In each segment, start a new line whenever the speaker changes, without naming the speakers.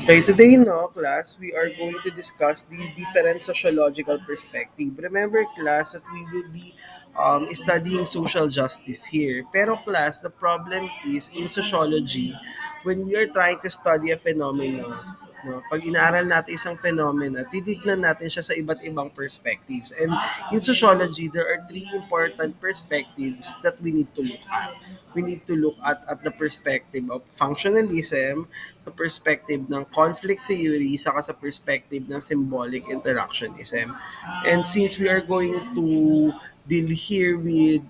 Okay, today no class, we are going to discuss the different sociological perspective. Remember class that we will be studying social justice here. Pero class, the problem is in sociology, when we are trying to study a phenomenon, no, pag inaaral natin isang phenomena, titignan natin siya sa iba't ibang perspectives. And in sociology, there are three important perspectives that we need to look at. We need to look at the perspective of functionalism, sa perspective ng conflict theory, saka sa perspective ng symbolic interactionism. And since we are going to deal here with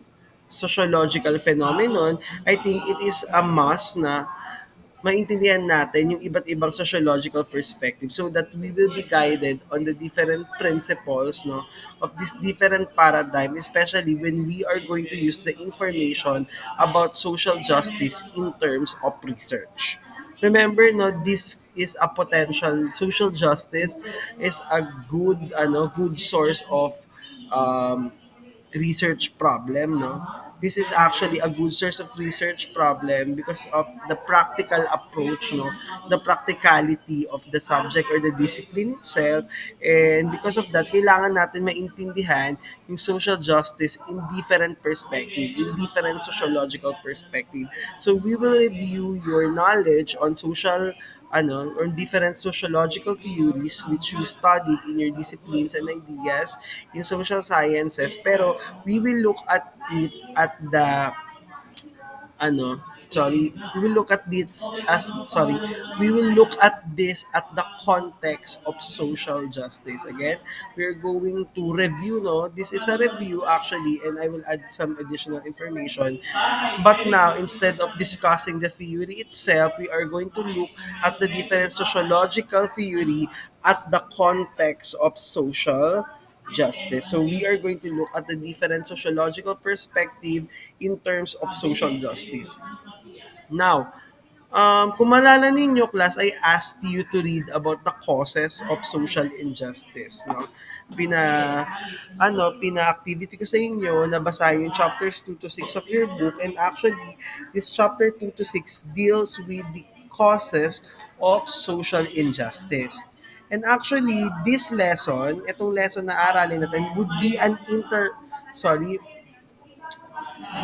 sociological phenomenon, I think it is a must na maintindihan natin yung iba't ibang sociological perspective so that we will be guided on the different principles no of this different paradigm, especially when we are going to use the information about social justice in terms of research. Remember no, this is a potential social justice is a good source of um, research problem, no? This is actually a good source of research problem because of the practical approach, no? The practicality of the subject or the discipline itself. And because of that, kailangan natin maintindihan yung social justice in different perspective, in different sociological perspective. So we will review your knowledge on or different sociological theories which you studied in your disciplines and ideas in social sciences, pero we will look at it at the ano we will look at this as we will look at this at the context of social justice. Again, we're going to review, no, this is a review actually, and I will add some additional information. But now, instead of discussing the theory itself, we are going to look at the different sociological theory at the context of social justice. So we are going to look at the different sociological perspective in terms of social justice. Now, kung malala ninyo, class, I asked you to read about the causes of social injustice. No? Pina-activity ko sa inyo na basahin yung chapters 2 to 6 of your book, and actually, this chapter 2 to 6 deals with the causes of social injustice. And actually, itong lesson na aralin natin would be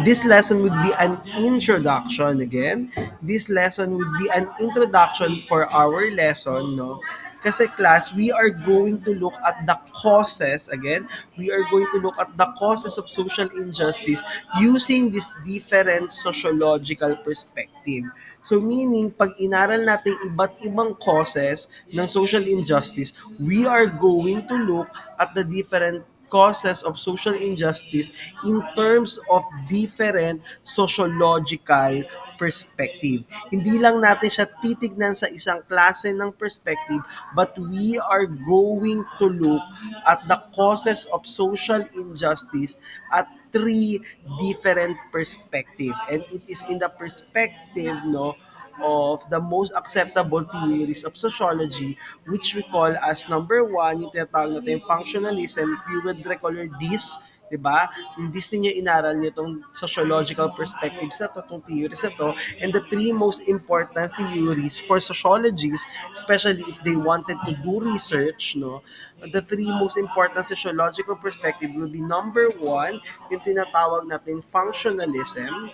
this lesson would be an introduction again. This lesson would be an introduction for our lesson, no? Kasi class, we are going to look at the causes again. We are going to look at the causes of social injustice using this different sociological perspective. So meaning, pag inaral natin iba't ibang causes ng social injustice, we are going to look at the different causes of social injustice in terms of different sociological perspective. Hindi lang natin siya titignan sa isang klase ng perspective, but we are going to look at the causes of social injustice at three different perspective, and it is in the perspective, no, of the most acceptable theories of sociology, which we call as number one, yung tinatawag natin functionalism. You would recall this, di ba? Yung this ninyo inaral nyo itong sociological perspectives na to, itong theories na to, and the three most important theories for sociologists, especially if they wanted to do research, no, the three most important sociological perspective will be number one, yung tinatawag natin functionalism.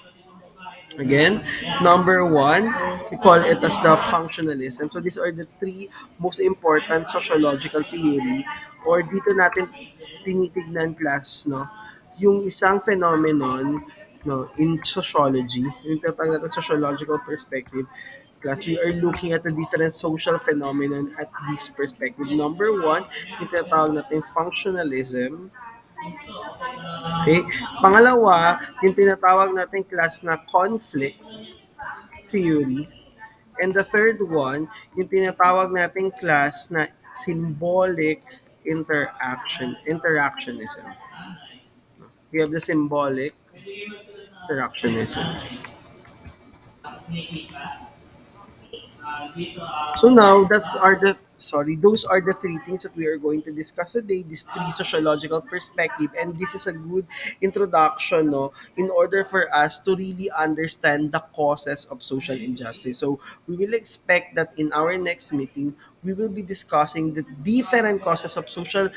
Again, number one, we call it as the functionalism. So these are the three most important sociological theory, or dito natin tinitignan class, no, yung isang phenomenon, no, in sociology, yung tinatawag natin sociological perspective. Class, we are looking at the different social phenomenon at this perspective. Number one, yung tinatawag natin functionalism. Okay? Pangalawa, yung tinatawag natin class na conflict theory. And the third one, yung tinatawag nating class na symbolic interactionism. We have the symbolic interactionism. So now, sorry, those are the three things that we are going to discuss today, these three sociological perspective, and this is a good introduction, no, in order for us to really understand the causes of social injustice. So we will expect that in our next meeting, we will be discussing the different causes of social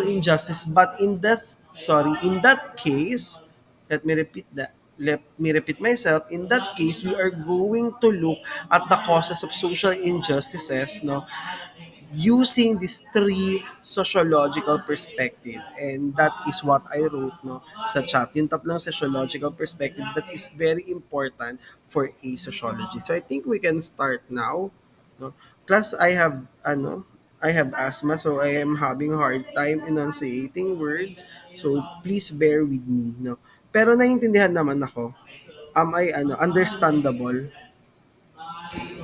injustice. But in that case, let me repeat myself. In that case, we are going to look at the causes of social injustices, no, using these three sociological perspective, and that is what I wrote, no, sa chat, yung tatlong sociological perspective that is very important for a sociology. So I think we can start now, no. Plus I have asthma, so I am having a hard time enunciating words, so please bear with me, no. Pero naiintindihan naman ako. Am I understandable?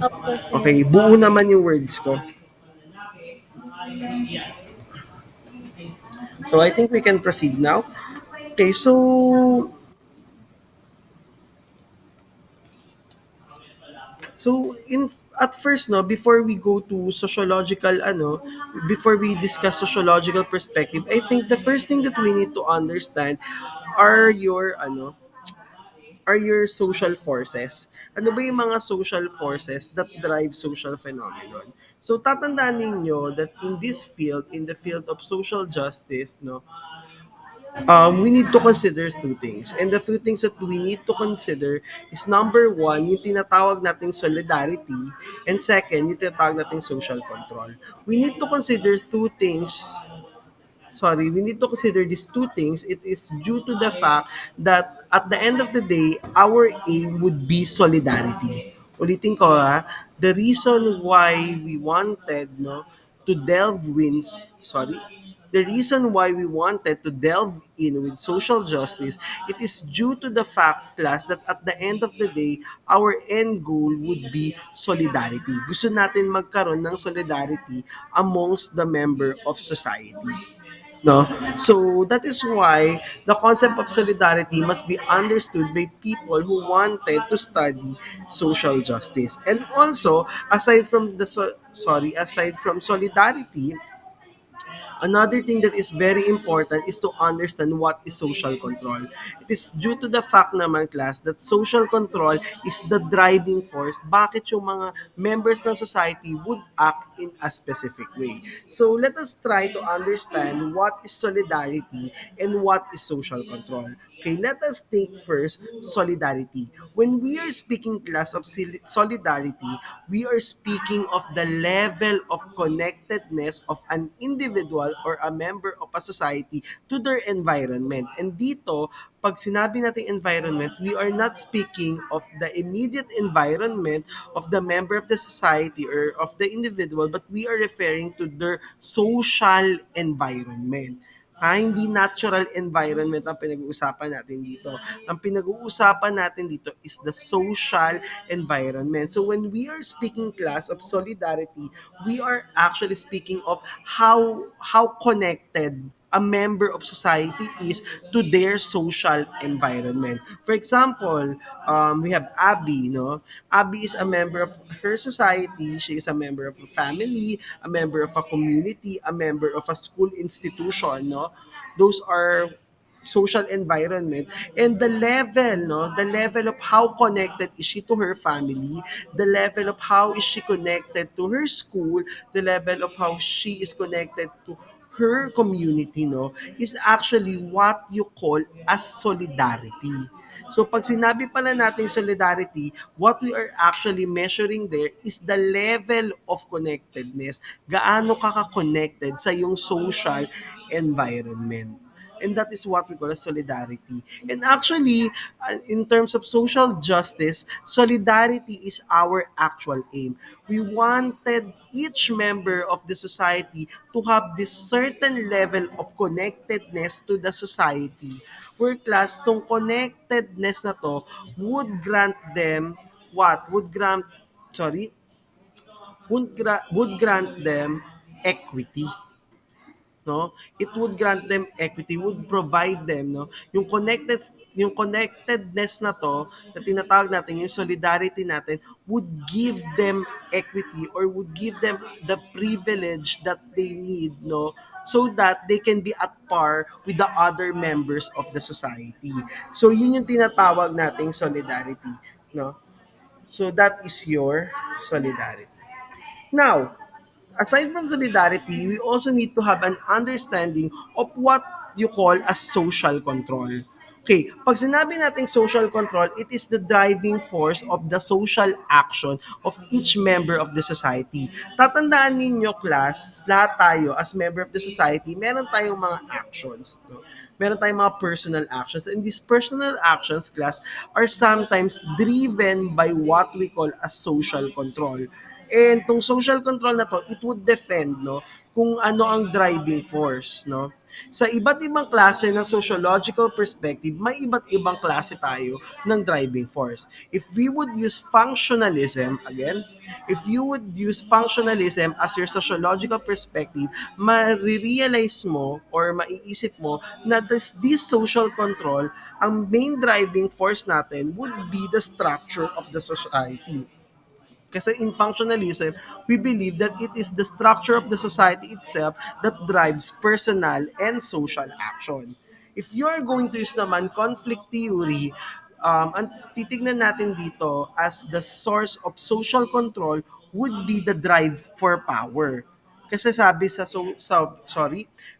Opo, sir.
Okay, buo naman yung words ko. So I think we can proceed now. Okay, so in at first, no, before we go to sociological before we discuss sociological perspective, I think the first thing that we need to understand are your social forces. Ano ba yung mga social forces that drive social phenomenon? So tatandaan ninyo that in this field, in the field of social justice, no, we need to consider two things. And the two things that we need to consider is number one, yung tinatawag nating solidarity, and second, yung tinatawag nating social control. We need to consider two things. Sorry, we need to consider these two things. It is due to the fact that at the end of the day, our aim would be solidarity. Ulitin ko, the reason why we wanted, no, to delve wins, sorry, the reason why we wanted to delve in with social justice, it is due to the fact, class, that at the end of the day, our end goal would be solidarity. Gusto natin magkaroon ng solidarity amongst the member of society. No? So that is why the concept of solidarity must be understood by people who wanted to study social justice. And also, aside from solidarity, another thing that is very important is to understand what is social control. It is due to the fact naman, class, that social control is the driving force bakit yung mga members ng society would act in a specific way. So let us try to understand what is solidarity and what is social control. Okay, let us take first solidarity. When we are speaking, class, of solidarity, we are speaking of the level of connectedness of an individual or a member of a society to their environment. And dito, pag sinabi nating environment, we are not speaking of the immediate environment of the member of the society or of the individual, but we are referring to their social environment. Hindi natural environment ang pinag-uusapan natin dito. Ang pinag-uusapan natin dito is the social environment. So when we are speaking, class, of solidarity, we are actually speaking of how connected a member of society is to their social environment. For example, we have Abby, no? Abby is a member of her society. She is a member of a family, a member of a community, a member of a school institution, no? Those are social environment, and the level of how connected is she to her family, the level of how is she connected to her school, the level of how she is connected to her community, no, is actually what you call as solidarity. So pag sinabi pala natin solidarity, what we are actually measuring there is the level of connectedness. Gaano ka ka-connected sa yung social environment. And that is what we call as solidarity. And actually, in terms of social justice, solidarity is our actual aim. We wanted each member of the society to have this certain level of connectedness to the society. Where, class, tong connectedness na to would grant them what? Would grant them equity. no, it would grant them equity, would provide them, no, yung connectedness na to na tinatawag natin, yung solidarity natin, would give them equity or would give them the privilege that they need, no, so that they can be at par with the other members of the society. So yun yung tinatawag nating solidarity, no. So that is your solidarity. Now, aside from solidarity, we also need to have an understanding of what you call as social control. Okay, pag sinabi nating social control, it is the driving force of the social action of each member of the society. Tatandaan ninyo, class, lahat tayo as member of the society, meron tayong mga actions. No? Meron tayong mga personal actions. And these personal actions, class, are sometimes driven by what we call as social control. And tong social control na to, it would defend, no, kung ano ang driving force, no. Sa iba't ibang klase ng sociological perspective, may iba't ibang klase tayo ng driving force. If we would use functionalism, again, if you would use functionalism as your sociological perspective, ma-realize mo or maiisip mo na this social control, ang main driving force natin would be the structure of the society. Kasi in functionalism, we believe that it is the structure of the society itself that drives personal and social action. If you are going to use naman conflict theory, ang titignan natin dito as the source of social control would be the drive for power. Kasi sabi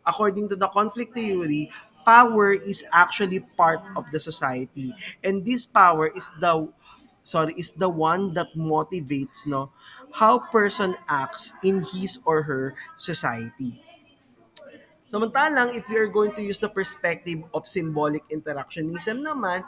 according to the conflict theory, power is actually part of the society. And this power is the one that motivates, no, how person acts in his or her society. Samantalang, if you're going to use the perspective of symbolic interactionism naman,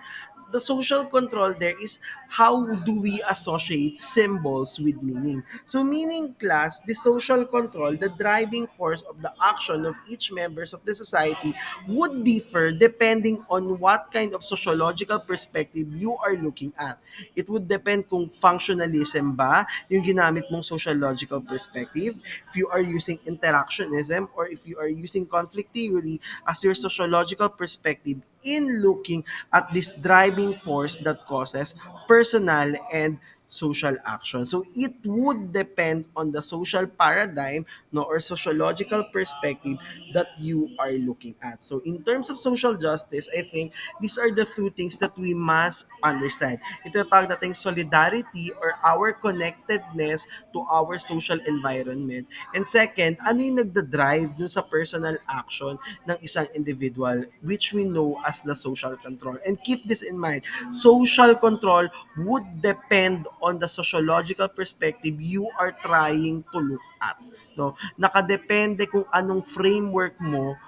the social control there is how do we associate symbols with meaning. So meaning, class, the social control, the driving force of the action of each members of the society would differ depending on what kind of sociological perspective you are looking at. It would depend kung functionalism ba yung ginamit mong sociological perspective, if you are using interactionism, or if you are using conflict theory as your sociological perspective in looking at this driving force that causes personal and social action. So it would depend on the social paradigm, no, or sociological perspective that you are looking at. So in terms of social justice, I think these are the two things that we must understand. Ito tawag nating solidarity or our connectedness to our social environment. And second, ano yung nagda-drive dun sa personal action ng isang individual, which we know as the social control. And keep this in mind, social control would depend on the sociological perspective you are trying to look at. No? Nakadepende kung anong framework mo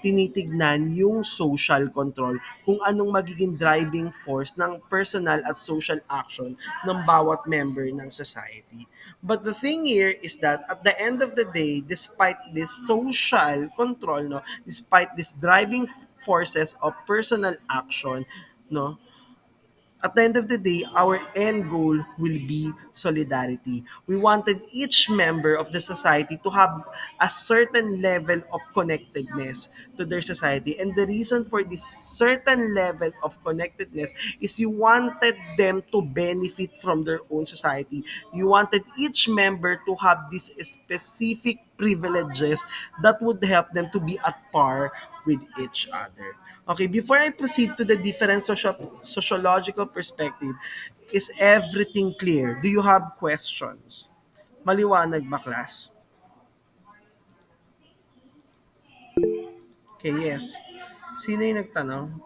tinitignan yung social control, kung anong magiging driving force ng personal at social action ng bawat member ng society. But the thing here is that at the end of the day, despite this social control, no, despite this driving forces of personal action, no, at the end of the day, our end goal will be solidarity. We wanted each member of the society to have a certain level of connectedness to their society. And the reason for this certain level of connectedness is you wanted them to benefit from their own society. You wanted each member to have these specific privileges that would help them to be at par with each other. Okay, before I proceed to the different sociological perspective, is everything clear? Do you have questions? Maliwanag ba, class? Okay, yes. Sino yung nagtanong?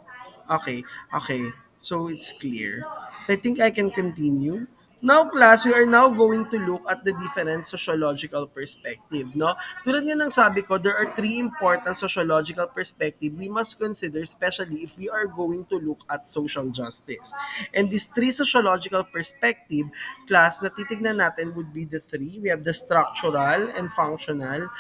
Okay, okay. So it's clear. So I think I can continue. Now, class, we are now going to look at the different sociological perspective, no? Tulad nga ng sabi ko, there are three important sociological perspective we must consider, especially if we are going to look at social justice. And these three sociological perspective, class, na titignan natin would be the three. We have the structural and functional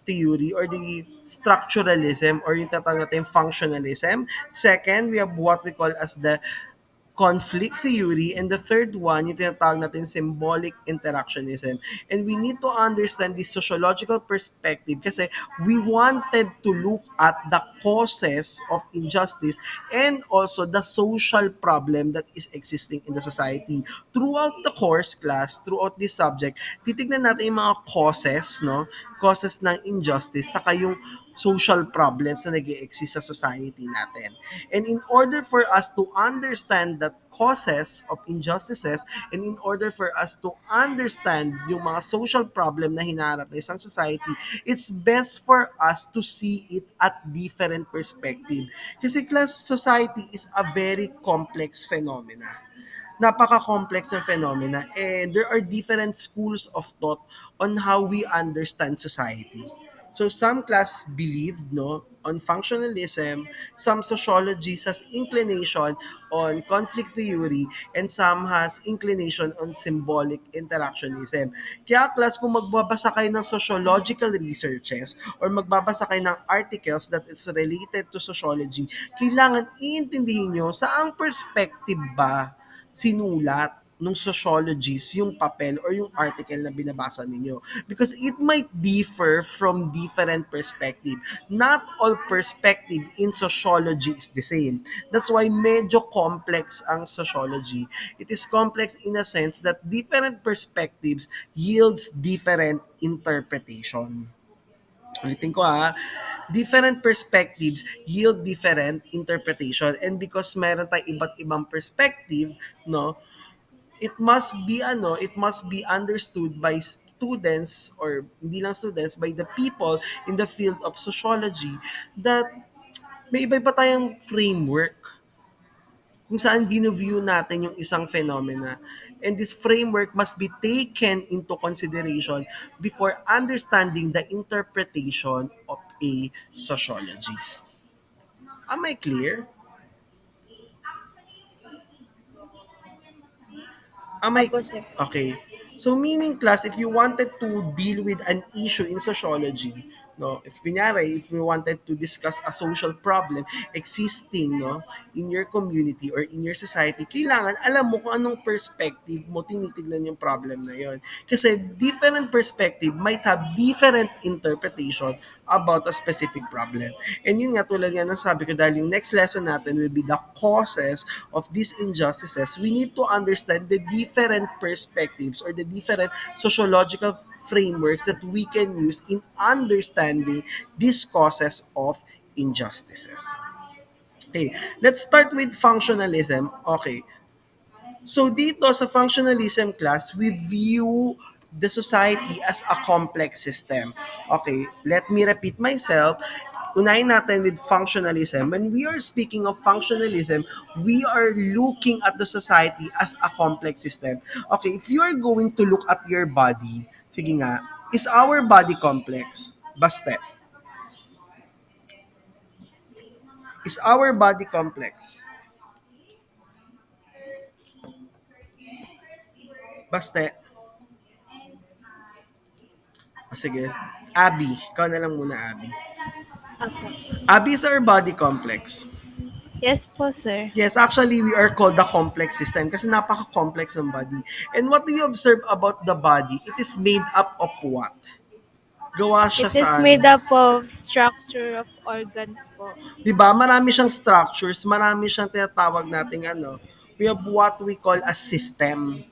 theory or the structuralism or yung tatawag natin functionalism. Second, we have what we call as the conflict theory, and the third one, yung tinatawag natin symbolic interactionism. And we need to understand this sociological perspective kasi we wanted to look at the causes of injustice and also the social problem that is existing in the society. Throughout the course class, throughout this subject, titignan natin yung mga causes, no? Causes ng injustice, saka yung social problems na nag exist sa society natin. And in order for us to understand that causes of injustices, and in order for us to understand yung mga social problem na hinaharap ng isang society, it's best for us to see it at different perspective. Kasi class society is a very complex phenomena, napaka-complex ng phenomena, and there are different schools of thought on how we understand society. So some class believed, no, on functionalism, some sociologists has inclination on conflict theory, and some has inclination on symbolic interactionism. Kaya class, kung magbabasa kayo ng sociological researches or magbabasa kayo ng articles that is related to sociology, kailangan iintindihin nyo saang perspective ba sinulat nung sociologist yung papel or yung article na binabasa ninyo. Because it might differ from different perspective. Not all perspective in sociology is the same. That's why medyo complex ang sociology. It is complex in a sense that different perspectives yields different interpretation. Ulitin ko different perspectives yield different interpretation, and because meron tayong iba't ibang perspective, no, it must be understood by students, or hindi lang students, by the people in the field of sociology, that may iba-iba tayong framework kung saan view natin yung isang phenomena. And this framework must be taken into consideration before understanding the interpretation of a sociologist. Am I clear? Am I
Opo, sir.
okay? So meaning class, if you wanted to deal with an issue in sociology, no, if kunyari, if you wanted to discuss a social problem existing, no, in your community or in your society, kailangan alam mo kung anong perspective mo tinitignan yung problem na yon. Kasi different perspective might have different interpretation about a specific problem. And yun nga, tulad nga ng sabi ko, dahil yung next lesson natin will be the causes of these injustices, we need to understand the different perspectives or the different sociological frameworks that we can use in understanding these causes of injustices. Okay, let's start with functionalism. Okay, so dito sa functionalism class, we view the society as a complex system. Okay, let me repeat myself. Unahin natin with functionalism. When we are speaking of functionalism, we are looking at the society as a complex system. Okay, if you are going to look at your body, sige nga, is our body complex? Baste. Is our body complex? Baste. Sige. Abby. Ikaw na lang muna, Abby.
Opo.
Abby, is our body complex?
Yes po, sir.
Yes, actually, we are called the complex system kasi napaka-complex ng body. And what do you observe about the body? It is made up of what? Gawa siya
It is
saan?
made up of structure of organs po.
'Di ba? Marami siyang structures, marami siyang tinatawag nating ano. We have what we call a system,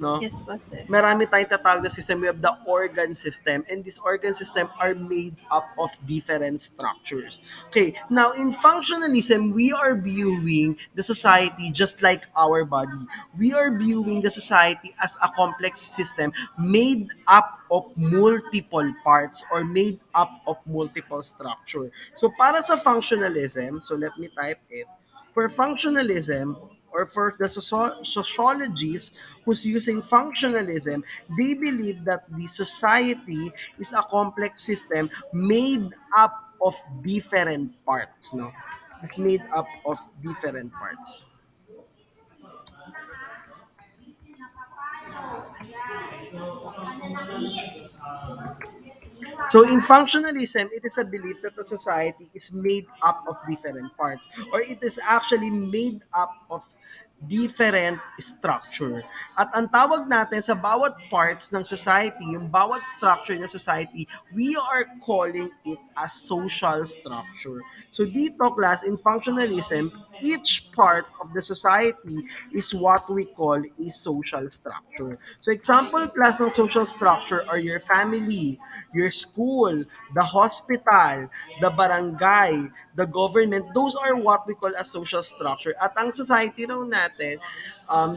no?
Yes po, sir.
Marami tayong tatawag na system. We have the organ system, and these organ system are made up of different structures. Okay, now in functionalism, we are viewing the society just like our body. We are viewing the society as a complex system made up of multiple parts or made up of multiple structure. So para sa functionalism, so let me type it. For functionalism, or for the sociologists who's using functionalism, they believe that the society is a complex system made up of different parts, no? It's made up of different parts. So in functionalism, it is a belief that the society is made up of different parts, or it is actually made up of different structure. At ang tawag natin sa bawat parts ng society, yung bawat structure ng society, we are calling it a social structure. So dito, class, in functionalism, each part of the society is what we call a social structure. So example, class, ng social structure are your family, your school, the hospital, the barangay, the government. Those are what we call a social structure. At ang society raw natin,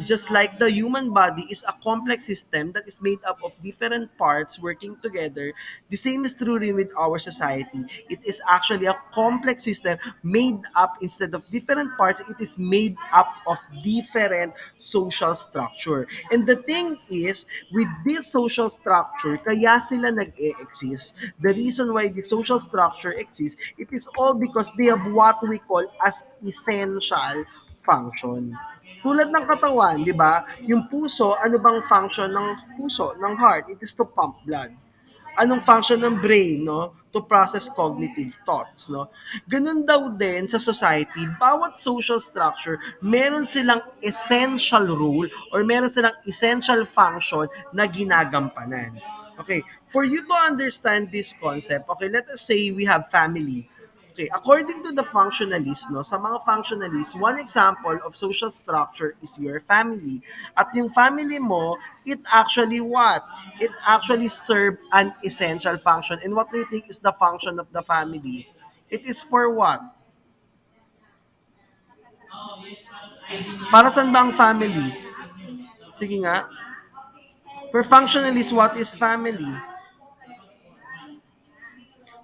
just like the human body is a complex system that is made up of different parts working together, the same is true rin with our society. It is actually a complex system made up, instead of different parts, it is made up of different social structure. And the thing is, with this social structure, kaya sila nag-e-exist. The reason why the social structure exists, it is all because they have what we call as essential function. Tulad ng katawan, di ba? Yung puso, ano bang function ng puso, ng heart? It is to pump blood. Anong function ng brain, no? To process cognitive thoughts, no? Ganun daw din sa society, bawat social structure, meron silang essential role or meron silang essential function na ginagampanan. Okay, for you to understand this concept, okay, let us say we have family. Okay, according to the functionalists, no, sa mga functionalists, one example of social structure is your family. At yung family mo, it actually what? It actually serve an essential function. And what do you think is the function of the family? It is for what? Para saan ba ang family? Sige nga. For functionalists, what is family?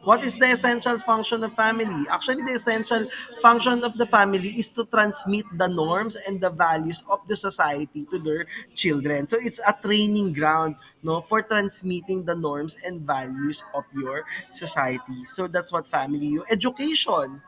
What is the essential function of family? Actually, the essential function of the family is to transmit the norms and the values of the society to their children. So it's a training ground, no, for transmitting the norms and values of your society. So that's what family. Education,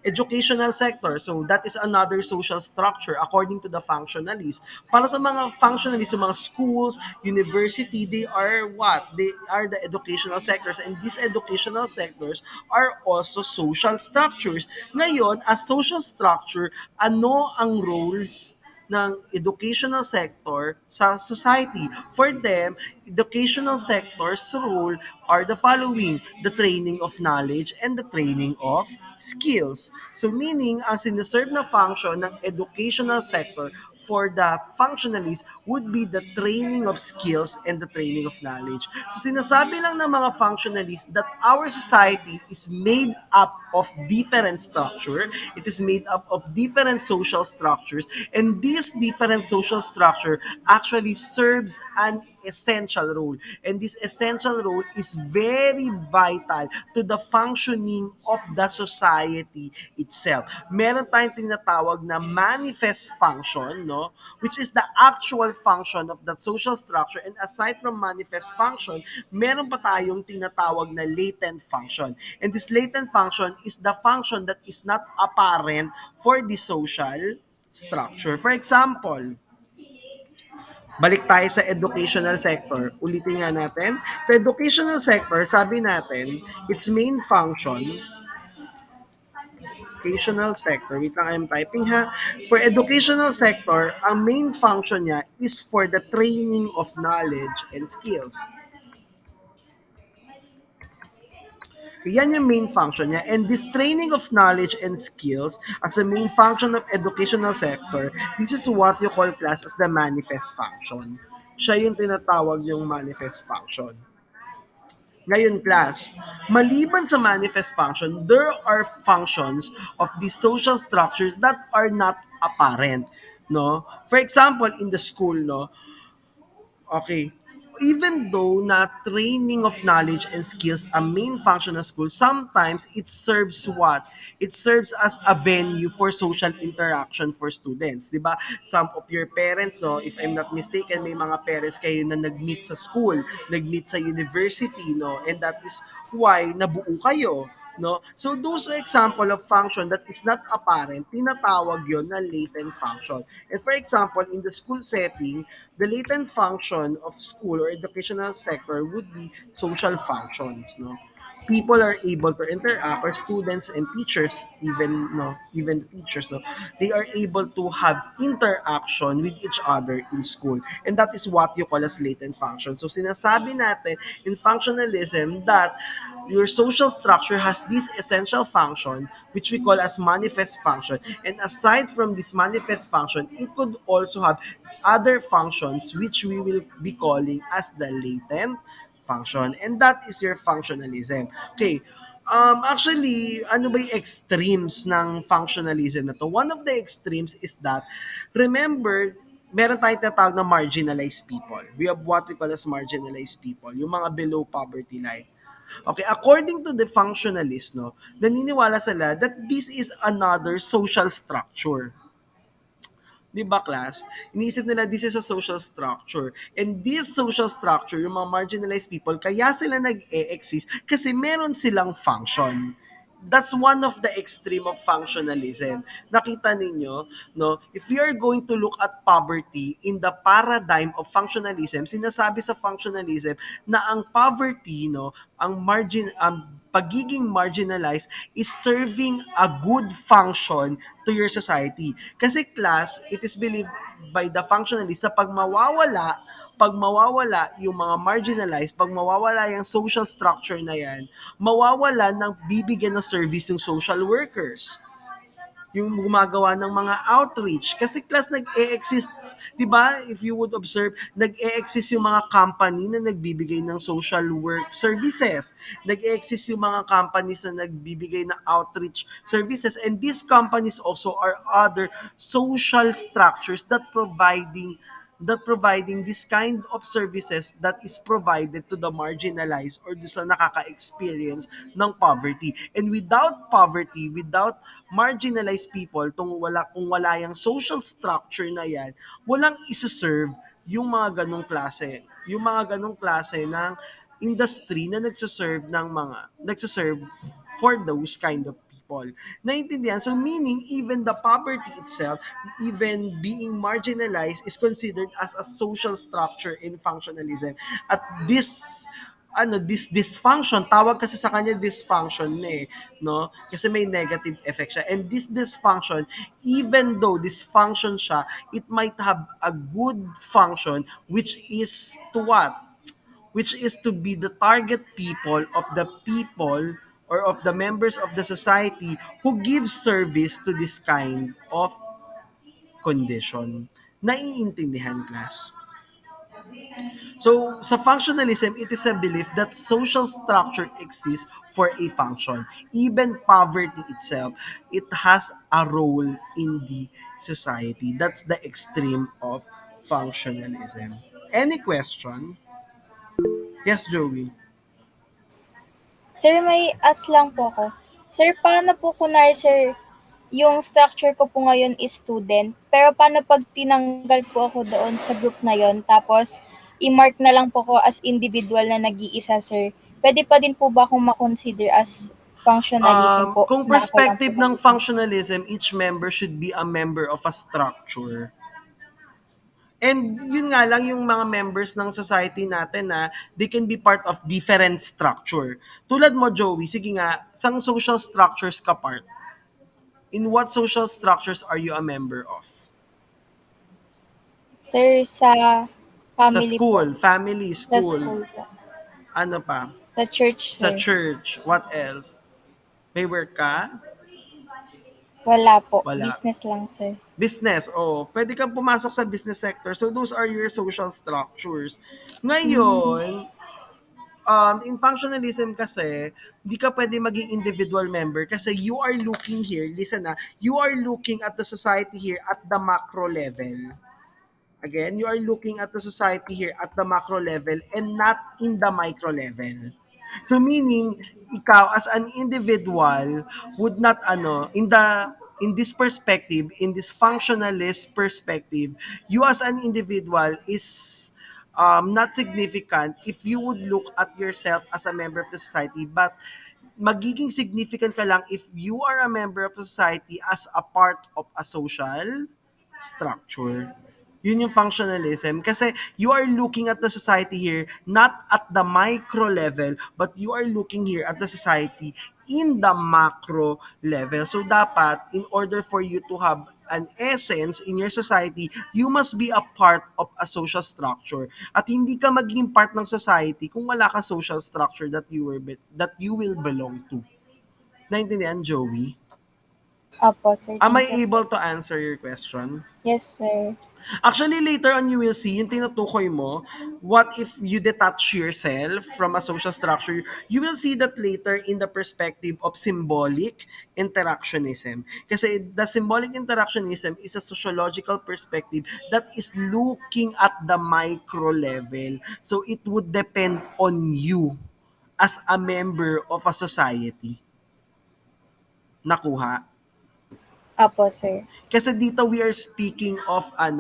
educational sector. So that is another social structure according to the functionalists. Para sa mga functionalists, yung mga schools, university, they are what? They are the educational sectors, and these educational sectors are also social structures. Ngayon, as social structure, ano ang roles ng educational sector sa society? For them, educational sector's role are the following: the training of knowledge and the training of skills. So meaning, ang sinaserve na function ng educational sector for the functionalists would be the training of skills and the training of knowledge. So sinasabi lang ng mga functionalists that our society is made up of different structure. It is made up of different social structures, and this different social structure actually serves an essential role. And this essential role is very vital to the functioning of the society itself. Meron tayong tinatawag na manifest function, no? Which is the actual function of the social structure. And aside from manifest function, meron pa tayong tinatawag na latent function. And this latent function is the function that is not apparent for the social structure. For example, balik tayo sa educational sector. Ulitin nga natin. Sa educational sector, sabi natin, its main function, educational sector, wait lang, I'm typing ha. For educational sector, ang main function niya is for the training of knowledge and skills. Yan yung main function niya. And this training of knowledge and skills as a main function of educational sector, this is what you call class as the manifest function. Siya yung tinatawag yung manifest function. Ngayon, class, maliban sa manifest function, there are functions of the social structures that are not apparent. No? For example, in the school, no, okay. Even though na training of knowledge and skills a main function of school, sometimes it serves what? It serves as a venue for social interaction for students, 'di ba? Some of your parents, no, if I'm not mistaken, may mga parents kayo na nag-meet sa school, nag-meet sa university, no, and that is why nabuo kayo, no? So those are example of function that is not apparent, tinatawag yon na latent function. And for example, in the school setting, the latent function of school or educational sector would be social functions, no? people are able to interact, or students and teachers, even no even the teachers, no, they are able to have interaction with each other in school, and that is what you call as latent function. So sinasabi natin in functionalism that your social structure has this essential function which we call as manifest function, and aside from this manifest function, it could also have other functions which we will be calling as the latent function, and that is your functionalism. Okay, actually, ano ba yung extremes ng functionalism na to? One of the extremes is that, remember, meron tayong tinatawag na marginalized people. We have what we call as marginalized people, yung mga below poverty line. Okay, according to the functionalist, no, naniniwala sila that this is another social structure. 'Di ba, class? Iniisip nila this is a social structure. And this social structure, yung mga marginalized people, kaya sila nag-e-exist kasi meron silang function. That's one of the extreme of functionalism. Nakita ninyo, no? If we are going to look at poverty in the paradigm of functionalism, sinasabi sa functionalism na ang poverty, no, ang pagiging marginalized is serving a good function to your society. Kasi, class, it is believed by the functionalists na pag mawawala yung mga marginalized, pag mawawala yung social structure na yan, mawawala ng bibigyan ng service yung social workers, yung gumagawa ng mga outreach. Kasi, class, nag-e-exist, di ba, if you would observe, nag-e-exist yung mga company na nagbibigay ng social work services. Nag-e-exist yung mga companies na nagbibigay ng outreach services. And these companies also are other social structures that providing this kind of services that is provided to the marginalized or do sa nakaka-experience ng poverty. And without poverty, without marginalized people, kung wala yung social structure na yan, walang isa-serve yung mga ganong klase. Yung mga ganong klase ng industry na nagsaserve for those kind of people. Naintindihan? So meaning, even the poverty itself, even being marginalized, is considered as a social structure in functionalism. At this dysfunction, tawag kasi sa kanya dysfunction na eh, no? Kasi may negative effect siya. And this dysfunction, even though dysfunction siya, it might have a good function, which is to what? Which is to be the target people or of the members of the society who give service to this kind of condition. Naiintindihan, class? So, sa functionalism, it is a belief that social structure exists for a function. Even poverty itself, it has a role in the society. That's the extreme of functionalism. Any question? Yes, Joey.
Sir, may ask lang po ako. Sir, paano po kunwari, sir, yung structure ko po ngayon is student, pero paano pag tinanggal po ako doon sa group na yon, tapos i-mark na lang po ko as individual na nag-iisa, sir? Pwede pa din po ba akong makonsider as functionalism po
Kung
na ako lang po
perspective ng
mag-isa?
functionalism, each member should be a member of a structure. And yun nga lang yung mga members ng society natin na they can be part of different structure. Tulad mo, Joey, sige nga, sang social structures ka part? In what social structures are you a member of?
Sir, sa
Sa
family po,
school, family,
sa
school,
school po,
ano pa?
sa church,
Sa
sir.
church, what else? May work ka?
Wala po.
Wala.
Business lang, sir.
Business, oh, pwede kang pumasok sa business sector. So those are your social structures.
Mm.
Ngayon, in functionalism kasi, hindi ka pwede maging individual member kasi you are looking here, listen you are looking at the society here at the macro level. Again, you are looking at the society here at the macro level and not in the micro level. So meaning, ikaw as an individual would not in this perspective, in this functionalist perspective, you as an individual is not significant if you would look at yourself as a member of the society, but magiging significant ka lang if you are a member of the society as a part of a social structure. Yun yung functionalism. Kasi you are looking at the society here not at the micro level, but you are looking here at the society in the macro level. So dapat, in order for you to have an essence in your society, you must be a part of a social structure. At hindi ka magiging part ng society kung wala ka social structure that you will belong to. Naintindihan, Joey?
Opo, sir.
Am I
Thank you po.
able to answer your question?
Yes, sir.
Actually, later on you will see, yung tinutukoy mo, what if you detach yourself from a social structure, you will see that later in the perspective of symbolic interactionism. Kasi the symbolic interactionism is a sociological perspective that is looking at the micro level. So it would depend on you as a member of a society. Nakuha?
Opo, sir.
Kasi dito we are speaking of a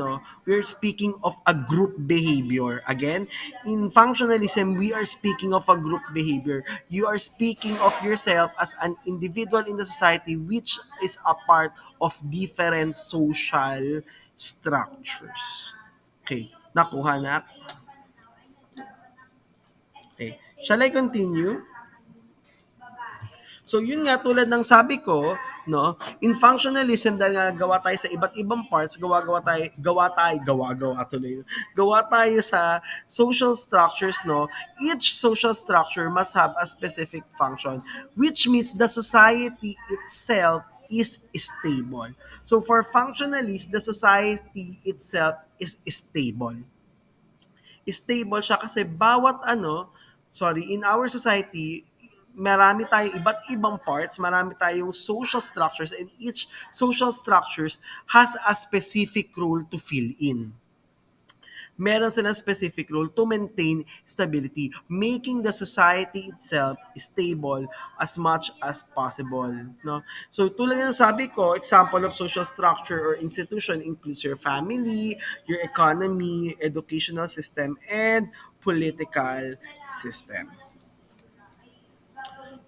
group behavior. Again, in functionalism, we are speaking of a group behavior. You are speaking of yourself as an individual in the society which is a part of different social structures. Okay, nakuha na? Okay. Shall I continue? So yun nga tulad ng sabi ko, no, in functionalism dahil nga gawa tayo sa iba't ibang parts, gawa tuloy. Gawa tayo sa social structures, no. Each social structure must have a specific function, which means the society itself is stable. So for functionalists, the society itself is stable. Stable siya kasi in our society, marami tayong iba't ibang parts, marami tayong social structures, and each social structures has a specific role to fill in. Meron silang specific role to maintain stability, making the society itself stable as much as possible. No? So tulad ng sabi ko, example of social structure or institution includes your family, your economy, educational system, and political system.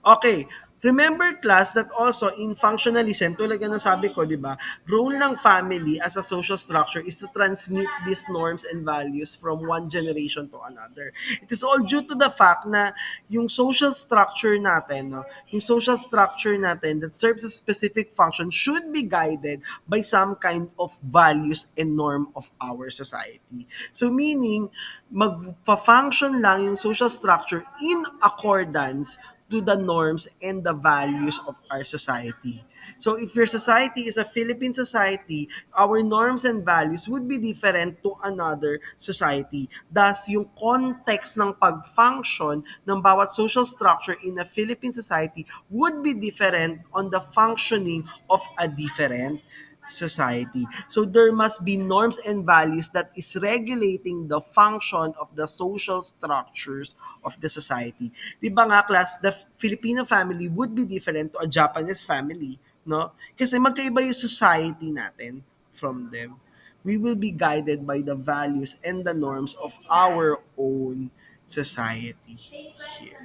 Okay. Remember class that also in functionalism, tulad nga ng sabi ko, di ba, role ng family as a social structure is to transmit these norms and values from one generation to another. It is all due to the fact na yung social structure natin, no, yung social structure natin that serves a specific function should be guided by some kind of values and norm of our society. So meaning, magpa-function lang yung social structure in accordance to the norms and the values of our society. So if your society is a Philippine society, our norms and values would be different to another society. Thus, yung context ng pag-function ng bawat social structure in a Philippine society would be different on the functioning of a different society. So there must be norms and values that is regulating the function of the social structures of the society. Di ba nga class, the Filipino family would be different to a Japanese family, no? Kasi magkaiba yung society natin from them. We will be guided by the values and the norms of our own society here.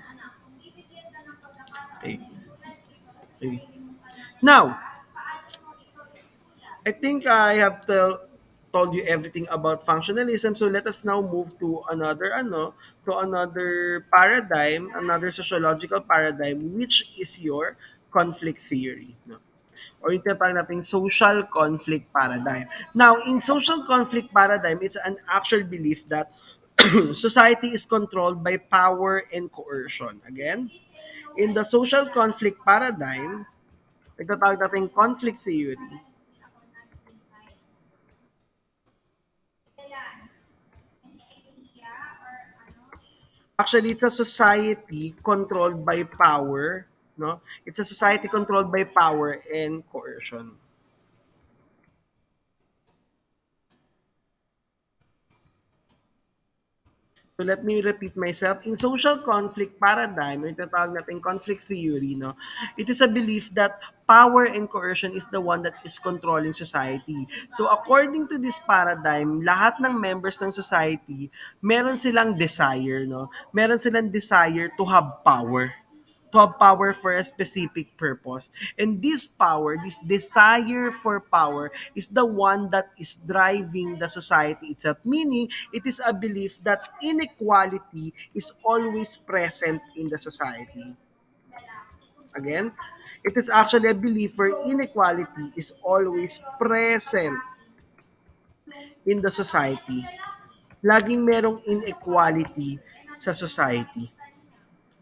Okay. Okay. Now, I think I have told you everything about functionalism. So let us now move to another paradigm, another sociological paradigm, which is your conflict theory. No? Or yung tinatawag nating social conflict paradigm. Now, in social conflict paradigm, it's an actual belief that society is controlled by power and coercion. Again, in the social conflict paradigm, ito tawag natin conflict theory. Actually, it's a society controlled by power, no? It's a society controlled by power and coercion. So let me repeat myself. In social conflict paradigm, or tatawag natin conflict theory, no? It is a belief that power and coercion is the one that is controlling society. So according to this paradigm, lahat ng members ng society, meron silang desire, no? Meron silang desire to have power. to have power for a specific purpose. And this power, this desire for power, is the one that is driving the society itself. Meaning, it is a belief that inequality is always present in the society. Again, it is actually a belief where inequality is always present in the society. Laging merong inequality sa society.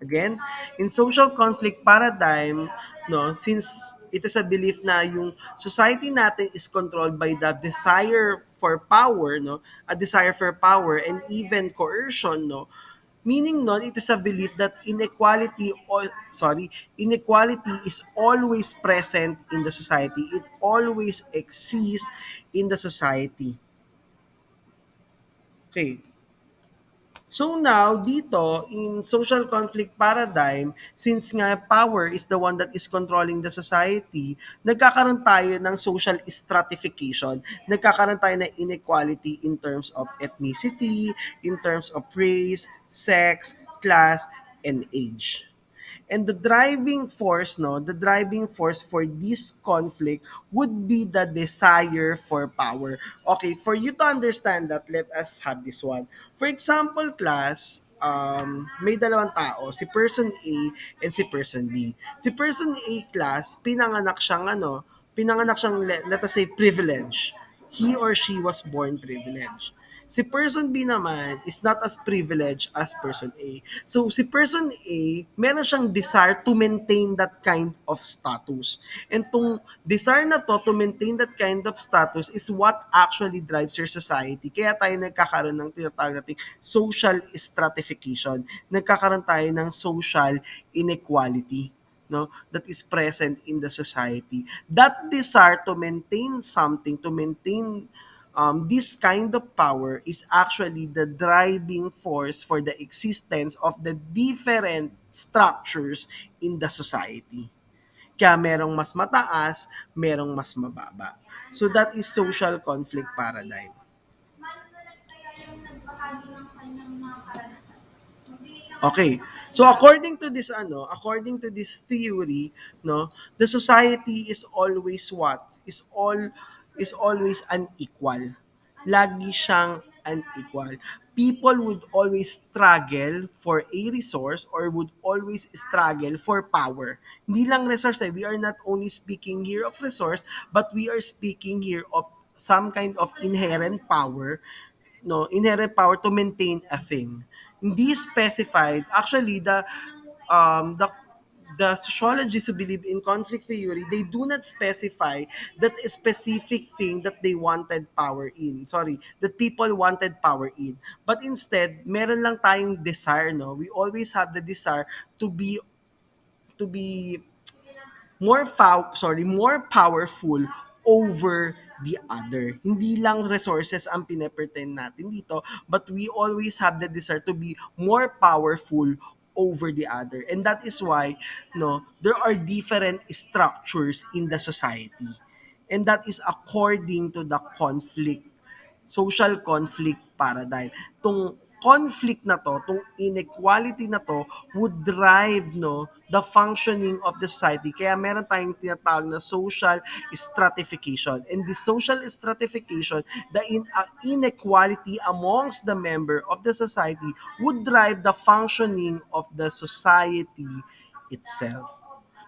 Again, in social conflict paradigm, no, since it is a belief na yung society natin is controlled by the desire for power, no, a desire for power and even coercion, no, meaning nun, it is a belief that inequality is always present in the society. It always exists in the society. Okay. So now, dito, in social conflict paradigm, since nga power is the one that is controlling the society, nagkakaroon tayo ng social stratification. Nagkakaroon tayo ng inequality in terms of ethnicity, in terms of race, sex, class, and age. And the driving force for this conflict would be the desire for power. Okay, for you to understand that, let us have this one. For example, class, may dalawang tao, si person A and si person B. Si person A class, pinanganak siyang let us say privilege. He or she was born privileged. Si person B naman is not as privileged as person A. So si person A, meron siyang desire to maintain that kind of status. And tong desire na to maintain that kind of status is what actually drives your society. Kaya tayo nagkakaroon ng tinatawag nating social stratification. Nagkakaroon tayo ng social inequality, no, that is present in the society. That desire to maintain something, to maintain this kind of power is actually the driving force for the existence of the different structures in the society. Kaya merong mas mataas, merong mas mababa. So that is social conflict paradigm. Okay. So according to this theory, no, the society is always what? Is always unequal. Lagi siyang unequal. People would always struggle for a resource or would always struggle for power. Hindi lang resource, we are not only speaking here of resource, but we are speaking here of some kind of inherent power, no, inherent power to maintain a thing. Hindi specified. Actually, um the the sociologists who believe in conflict theory, they do not specify that a specific thing that they wanted power in. Sorry, that people wanted power in. But instead, meron lang tayong desire, no? We always have the desire to be more powerful over the other. Hindi lang resources ang pinepretend natin dito, but we always have the desire to be more powerful over the other. And that is why, no, there are different structures in the society. And that is according to the social conflict paradigm. Tung conflict na to, tung inequality na to would drive, no, the functioning of the society. Kaya meron tayong tinatawag na social stratification. And the social stratification, the inequality amongst the member of the society would drive the functioning of the society itself.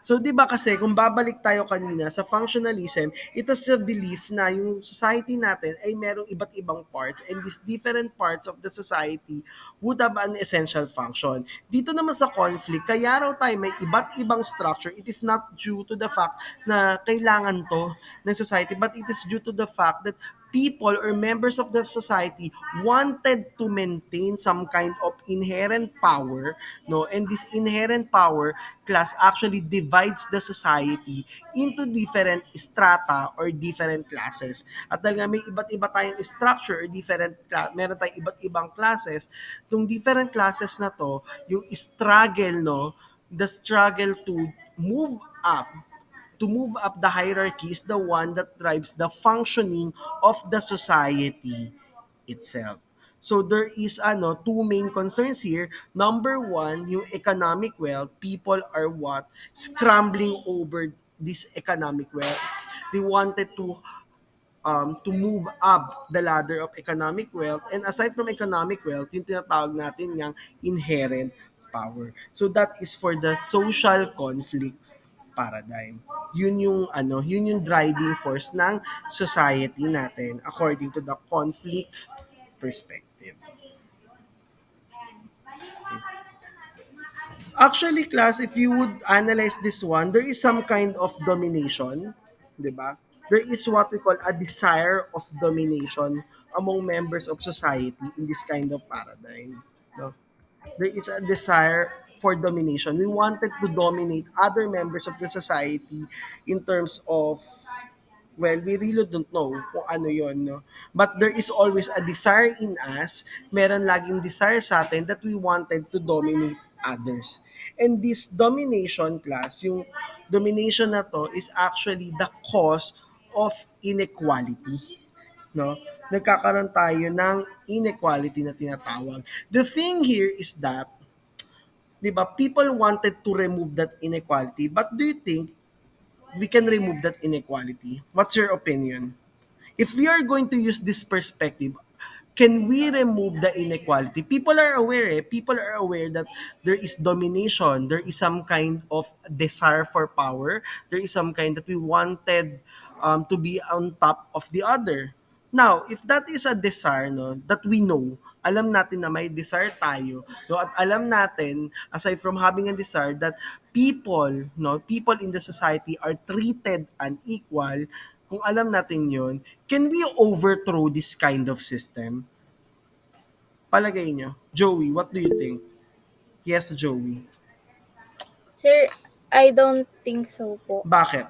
So 'di ba kasi kung babalik tayo kanina sa functionalism, ito sa belief na yung society natin ay merong iba't ibang parts and these different parts of the society would have an essential function. Dito naman sa conflict, kaya raw tayo may iba't ibang structure, it is not due to the fact na kailangan to ng society, but it is due to the fact that people or members of the society wanted to maintain some kind of inherent power, no, and this inherent power class actually divides the society into different strata or different classes. At dahil nga may iba't iba tayong structure or meron tayong iba't ibang classes, itong different classes na to, yung struggle, no, the struggle to move up the hierarchy is the one that drives the functioning of the society itself. So there is two main concerns here. Number one, yung economic wealth. People are what? Scrambling over this economic wealth. They wanted to move up the ladder of economic wealth. And aside from economic wealth, yung tinatawag natin yung inherent power. So that is for the social conflict paradigm. Yun yung driving force ng society natin according to the conflict perspective. Actually, class, if you would analyze this one, there is some kind of domination, di ba? There is what we call a desire of domination among members of society in this kind of paradigm. No? There is a desire for domination. We wanted to dominate other members of the society in terms of, well, we really don't know kung ano yon, no? But there is always a desire in us, meron laging desire sa atin that we wanted to dominate others. And this domination class, yung domination na to is actually the cause of inequality, no? Nagkakaroon tayo ng inequality na tinatawag. The thing here is that, 'di ba, people wanted to remove that inequality, but do you think we can remove that inequality? What's your opinion? If we are going to use this perspective, can we remove the inequality? People are aware, eh? People are aware that there is domination, there is some kind of desire for power, there is some kind that we wanted to be on top of the other. Now, if that is a desire, no, that we know, alam natin na may desire tayo, no, at alam natin, aside from having a desire, that people in the society are treated unequal, kung alam natin yon, can we overthrow this kind of system? Palagay nyo. Joey, what do you think? Yes, Joey.
Sir, I don't think so po.
Bakit?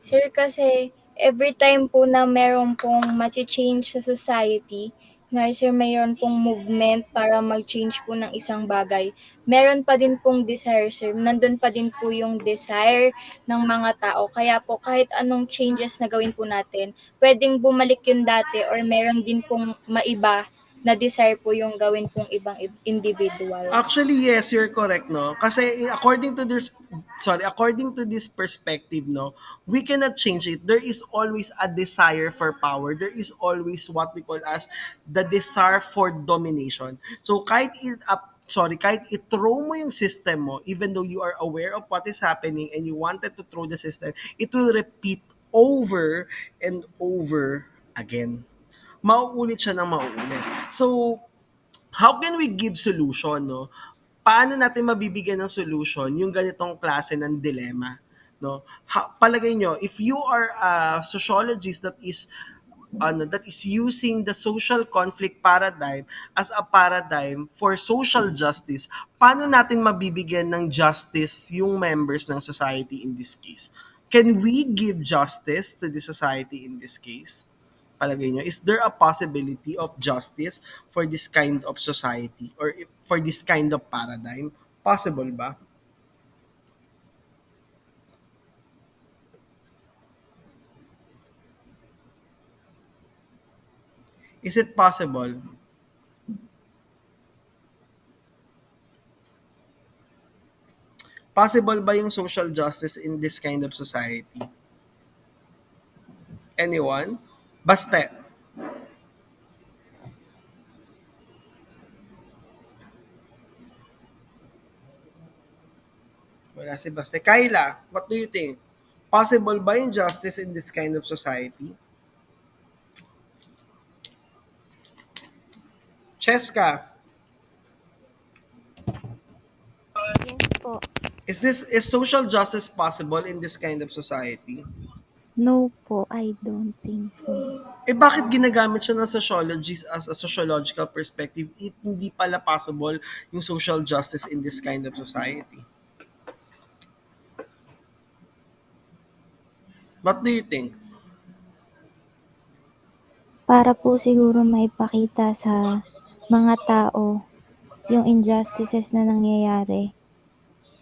Sir, kasi every time po na meron pong change sa society, nga sir, mayroon pong movement para mag-change po ng isang bagay. Meron pa din pong desire, sir. Nandun pa din po yung desire ng mga tao. Kaya po kahit anong changes na gawin po natin, pwedeng bumalik yung dati or meron din pong maiba na desire po yung gawin pong ibang individual.
Actually, yes, you're correct, no? Kasi according to this perspective, no, we cannot change it. There is always a desire for power. There is always what we call as the desire for domination. So kahit i-throw mo yung system mo, even though you are aware of what is happening and you wanted to throw the system, it will repeat over and over again. Mauulit siya ng mauulit. So, how can we give solution, no? Paano natin mabibigyan ng solution yung ganitong klase ng dilemma, no? Palagay nyo, if you are a sociologist that is using the social conflict paradigm as a paradigm for social justice, paano natin mabibigyan ng justice yung members ng society in this case? Can we give justice to the society in this case? Palagay nyo, is there a possibility of justice for this kind of society or for this kind of paradigm? Possible ba? Is it possible? Possible ba yung social justice in this kind of society? Anyone? Baste. Wala si Baste. Kyla, what do you think? Possible ba yung justice in this kind of society? Cheska,
Yes po.
is social justice possible in this kind of society?
No po, I don't think so.
Bakit ginagamit siya ng sociologist as a sociological perspective if hindi pala possible yung social justice in this kind of society? What do you think?
Para po siguro maipakita sa mga tao yung injustices na nangyayari.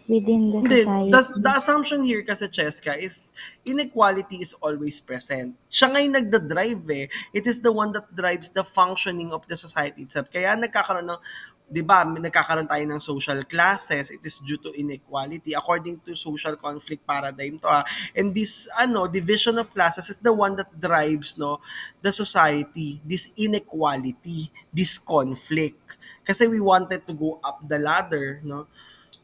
within the
Hindi, the
society.
assumption here kasi, Cheska, is inequality is always present. Siya nga'y nagda-drive eh. It is the one that drives the functioning of the society itself. Kaya nagkakaroon ng, di ba, nagkakaroon tayo ng social classes. It is due to inequality according to social conflict paradigm to. And this division of classes is the one that drives the society, this inequality, this conflict. Kasi we wanted to go up the ladder, no?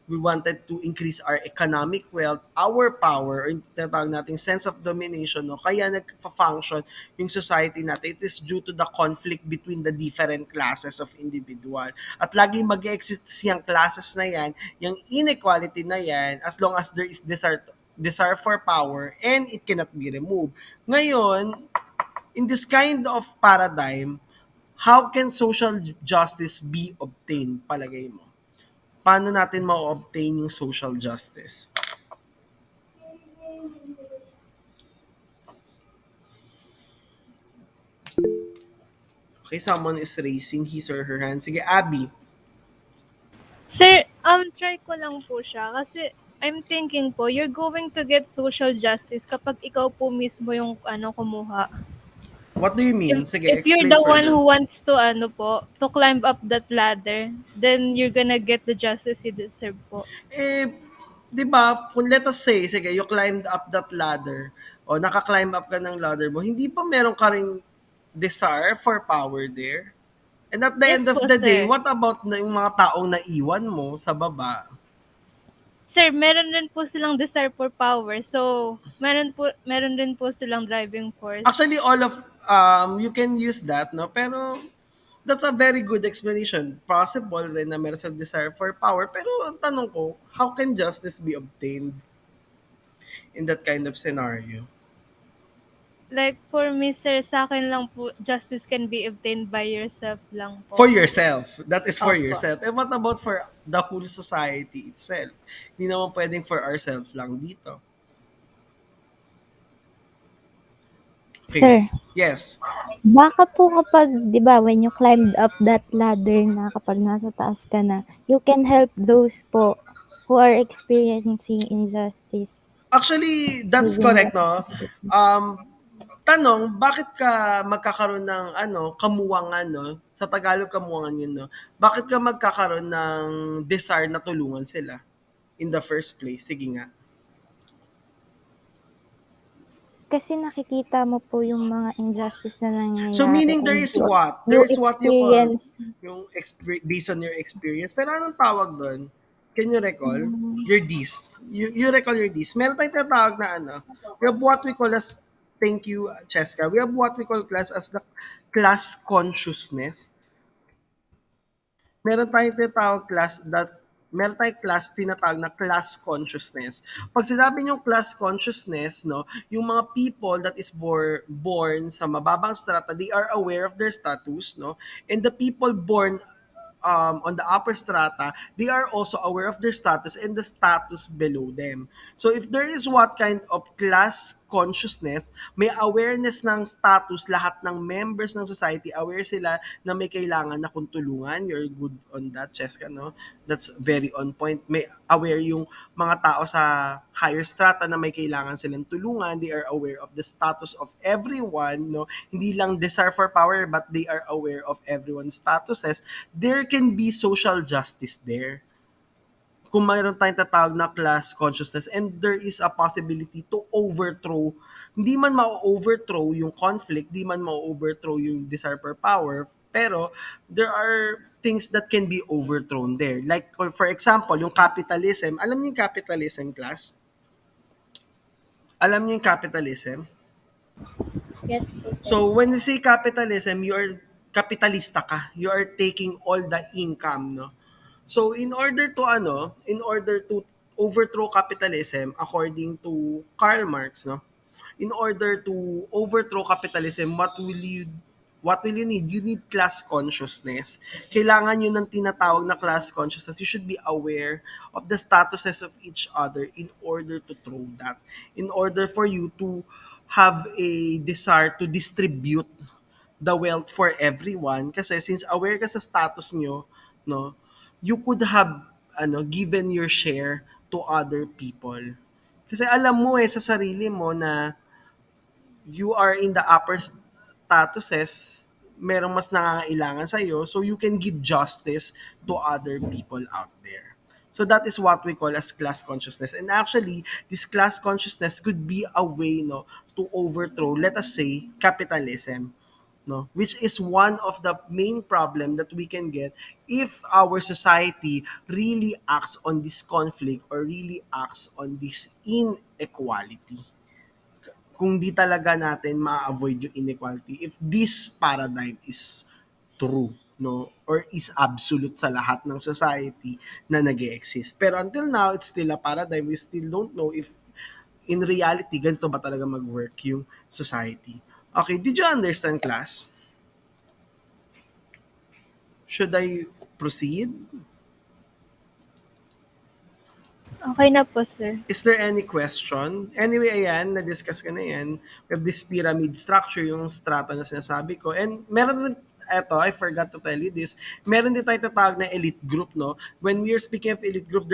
We wanted to increase our economic wealth, our power, or yung tinatawag nating sense of domination, no? Kaya nagfa-function yung society natin. It is due to the conflict between the different classes of individual. At lagi mag-exist yung classes na yan, yung inequality na yan, as long as there is desire for power and it cannot be removed. Ngayon, in this kind of paradigm, how can social justice be obtained, palagay mo? Paano natin ma-obtain yung social justice? Okay, someone is raising his or her hand. Sige, Abby.
Sir, try ko lang po siya kasi I'm thinking po, you're going to get social justice kapag ikaw po mismo yung kumuha.
What do you mean?
If,
Sige,
if you're
explain
the one
further.
who wants to to climb up that ladder, then you're gonna get the justice you deserve po.
Eh, di ba, kung let us say, sige, you climbed up that ladder, o naka-climb up ka ng ladder mo, hindi pa meron ka ring desire for power there? And at the
Yes
end of
po,
the day,
sir.
what about na yung mga taong naiwan mo sa baba?
Sir, meron din po silang desire for power. So, meron din po silang driving force.
Actually, all of, you can use that, no? Pero, that's a very good explanation. Possible rin na meron sa desire for power. Pero, ang tanong ko, how can justice be obtained in that kind of scenario?
Like, for me, sir, sa akin lang po, justice can be obtained by yourself lang
For
po.
yourself. That is for
Opo.
yourself. And what about for the whole society itself? Hindi naman pwedeng for ourselves lang dito. Okay.
Sir,
Yes.
baka po kapag, di ba, when you climbed up that ladder na kapag nasa taas ka na, you can help those po who are experiencing injustice
Actually, that's
within the
correct, no?
society.
Tanong, bakit ka magkakaroon ng kamuwangan, no? Sa Tagalog, kamuwangan yun, no? Bakit ka magkakaroon ng desire na tulungan sila in the first place? Sige nga.
Kasi nakikita mo po yung mga injustice na
So,
nangyayari
meaning there
and
is
you,
what?
you
There is what you call
experience.
yung based on your experience. Pero anong tawag doon? Can you recall?
Mm,
Your Ds. You recall your Ds. Meron tayong tinatawag na we have what we call as, thank you, Cheska, we have what we call class as the class consciousness. Meron tayong tinatawag meron tayong class tinatawag na class consciousness. Pag sinabi yung class consciousness, no, yung mga people that is born sa mababang strata, they are aware of their status, no? And the people born on the upper strata, they are also aware of their status and the status below them. So if there is what kind of class consciousness, may awareness ng status, lahat ng members ng society, aware sila na may kailangan na kung tulungan. You're good on that, Cheska, no? That's very on point. May aware yung mga tao sa higher strata na may kailangan silang tulungan. They are aware of the status of everyone, no? Hindi lang desire for power, but they are aware of everyone's statuses. There can be social justice there. Kung mayroon tayong tatawag na class consciousness and there is a possibility to overthrow, hindi man ma-overthrow yung conflict, hindi man ma-overthrow yung desire for power, pero there are things that can be overthrown there. Like, for example, yung capitalism. Alam niyo yung capitalism, class? Alam niyo yung capitalism?
Yes po, sir.
So, when you say capitalism, you are kapitalista ka. You are taking all the income, no? So, in order to overthrow capitalism, according to Karl Marx, no? In order to overthrow capitalism, what will you need? You need class consciousness. Kailangan yun ng tinatawag na class consciousness. You should be aware of the statuses of each other in order to throw that. In order for you to have a desire to distribute the wealth for everyone. Kasi since aware ka sa status nyo, no, you could have given your share to other people. Kasi alam mo sa sarili mo na you are in the upper statuses, merong mas nangangailangan sa'yo, so you can give justice to other people out there. So that is what we call as class consciousness. And actually, this class consciousness could be a way no to overthrow, let us say, capitalism, no, which is one of the main problem that we can get if our society really acts on this conflict or really acts on this inequality, kung di talaga natin ma-avoid yung inequality if this paradigm is true, no, or is absolute sa lahat ng society na nag exist. Pero until now, it's still a paradigm. We still don't know if in reality ganito ba talaga mag-work yung society. Okay, did you understand, class? Should I proceed?
Okay na po, sir.
Is there any question? Anyway, ayan, na-discuss ka na yan. We have this pyramid structure, yung strata na sinasabi ko. And meron rin, eto, I forgot to tell you this, meron din tayo tatawag na elite group, no? When we are speaking of elite group,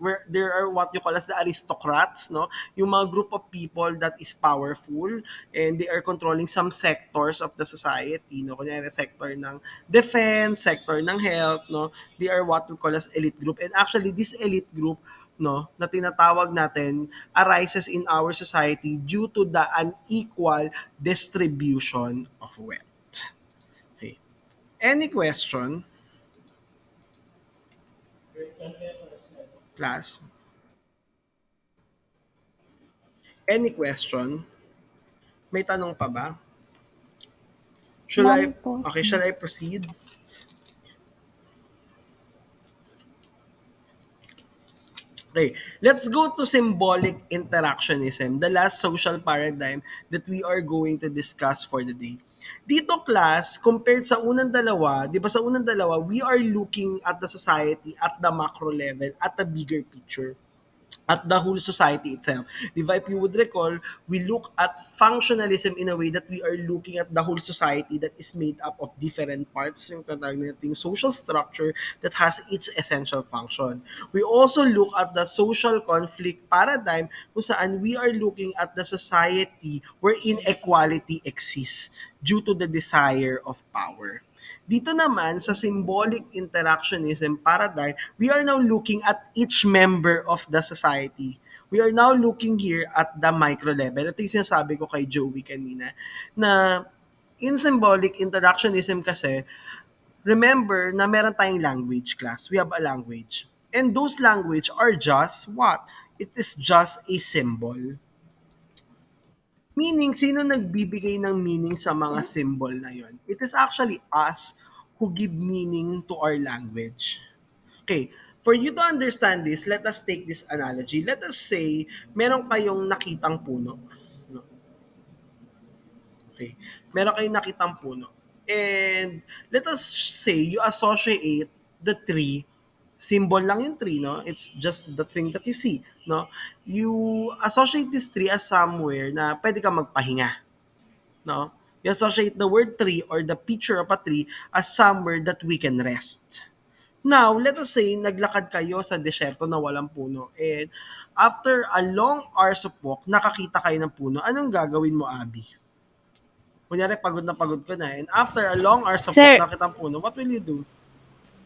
where there are what you call as the aristocrats, no? Yung mga group of people that is powerful and they are controlling some sectors of the society, no? Kunyari sector ng defense, sector ng health, no? They are what we call as elite group. And actually, this elite group, no, na tinatawag natin arises in our society due to the unequal distribution of wealth. Okay. Any question? Class? Any question? May tanong pa ba?
None po.
Okay, shall I proceed? Okay, let's go to symbolic interactionism, the last social paradigm that we are going to discuss for the day. Dito, class, compared sa unang dalawa, di ba sa unang dalawa, we are looking at the society at the macro level, at the bigger picture, at the whole society itself. Diba, if you would recall, we look at functionalism in a way that we are looking at the whole society that is made up of different parts, yung tatawag nating social structure that has its essential function. We also look at the social conflict paradigm kung saan we are looking at the society where inequality exists due to the desire of power. Dito naman sa symbolic interactionism paradigm, we are now looking at each member of the society. We are now looking here at the micro level. Ito yung sinasabi ko kay Joey kanina, na in symbolic interactionism kasi, remember na meron tayong language, class. We have a language. And those language are just what? It is just a symbol. Meaning, sino nagbibigay ng meaning sa mga symbol na yon? It is actually us who give meaning to our language. Okay, for you to understand this, let us take this analogy. Let us say, meron kayong nakitang puno. No? Okay, meron kayong nakitang puno. And let us say, you associate the tree, symbol lang yung tree, no? It's just the thing that you see, no? You associate this tree as somewhere na pwede ka magpahinga, no? You associate the word tree or the picture of a tree as somewhere that we can rest. Now, let us say, naglakad kayo sa desierto na walang puno and after a long hours of walk, nakakita kayo ng puno. Anong gagawin mo, Abby? Kunyari, pagod ka na and after a long hours of
Sir,
walk, nakita ang puno, what will you do?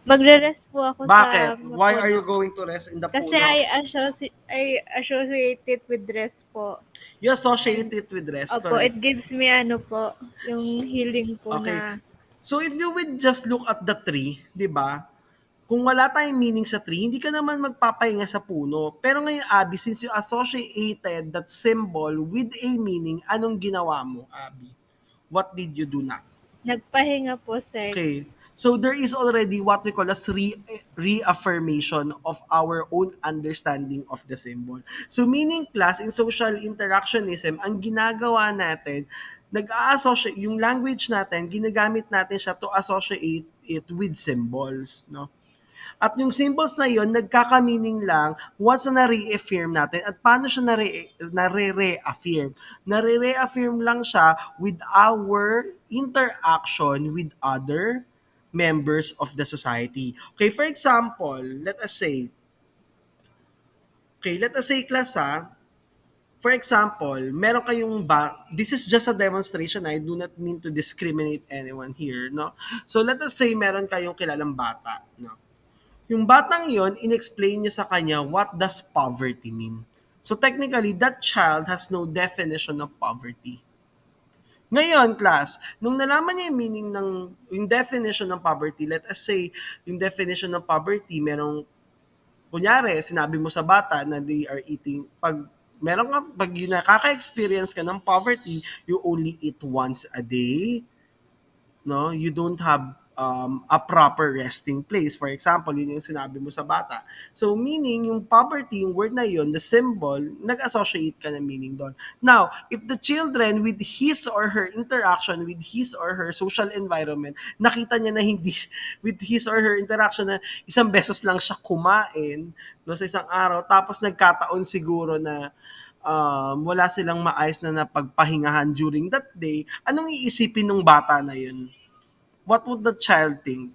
magre-rest po ako sa
Bakit? Why are
puno.
you going to rest in the
Kasi
puno?
I associate it with rest po.
You associate it with rest,
Opo,
correct?
it gives me po, yung healing po
Okay.
na
So if you would just look at the tree, di ba? Kung wala tayong meaning sa tree, hindi ka naman magpapahinga sa puno. Pero ngayon, Abby, since you associated that symbol with a meaning, anong ginawa mo, Abby? What did you do now?
nagpahinga po, sir.
Okay. So there is already what we call as reaffirmation of our own understanding of the symbol. So meaning, class, in social interactionism, ang ginagawa natin, nag-a-associate, yung language natin, ginagamit natin siya to associate it with symbols, no? At yung symbols na yon nagkaka-meaning lang once na na-reaffirm natin. At paano siya nare-reaffirm? Nare-reaffirm lang siya with our interaction with other members of the society. Okay, for example, let us say, Okay, let us say class for example, meron kayong this is just a demonstration. I do not mean to discriminate anyone here, no? So let us say meron kayong kilalang bata, no? Yung batang yon, inexplain niya sa kanya what does poverty mean. So technically, that child has no definition of poverty. Ngayon, class, nung nalaman niya yung meaning yung definition ng poverty, let us say, yung definition ng poverty, merong kunyari, sinabi mo sa bata na they are eating, pag yun nakaka-experience ka ng poverty, you only eat once a day, no? You don't have a proper resting place. For example, yun yung sinabi mo sa bata. So, meaning, yung poverty, yung word na yun, the symbol, nag-associate ka ng meaning doon. Now, if the children, with his or her interaction, with his or her social environment, nakita niya na hindi, with his or her interaction na isang beses lang siya kumain, no, sa isang araw, tapos nagkataon siguro na wala silang maayos na napagpahingahan during that day, anong iisipin ng bata na yun? What would the child think?